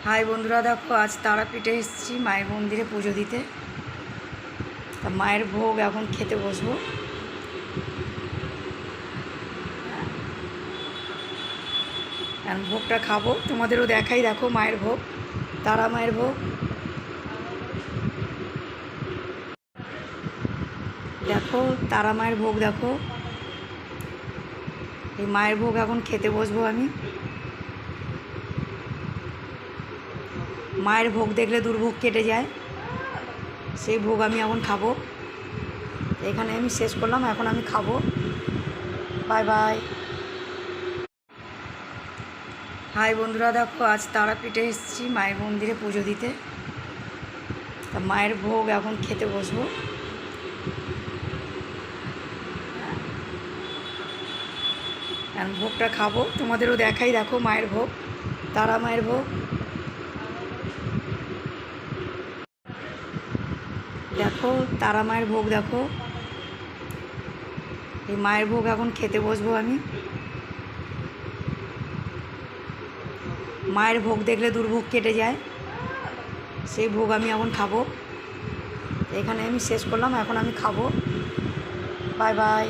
High বন্ধুরা, দেখো আজ তারাপীঠে এসেছি মায়ের মন্দিরে পুজো দিতে। তা মায়ের ভোগ এখন খেতে বসবো। এখন ভোগটা খাবো, তোমাদেরও দেখাই। দেখো মায়ের ভোগ, তারা মায়ের ভোগ। দেখো তারা মায়ের ভোগ, দেখো এই মায়ের ভোগ এখন খেতে বসবো আমি। মায়ের ভোগ দেখলে দুর্ভোগ কেটে যায়, সেই ভোগ আমি এখন খাবো। এখানে আমি শেষ করলাম, এখন আমি খাবো। Bye bye. হাই বন্ধুরা, দেখো আজ তারাপীঠে এসেছি মায়ের মন্দিরে পুজো দিতে। তা মায়ের ভোগ এখন খেতে বসবো। এখন ভোগটা খাবো, তোমাদেরও দেখাই। দেখো মায়ের ভোগ, তারা মায়ের ভোগ। দেখো তারা মায়ের ভোগ, দেখো এই মায়ের ভোগ এখন খেতে বসবো আমি। মায়ের ভোগ দেখলে দুর্ভোগ কেটে যায়, সেই ভোগ আমি এখন খাবো। এখানে আমি শেষ করলাম, এখন আমি খাবো। Bye bye.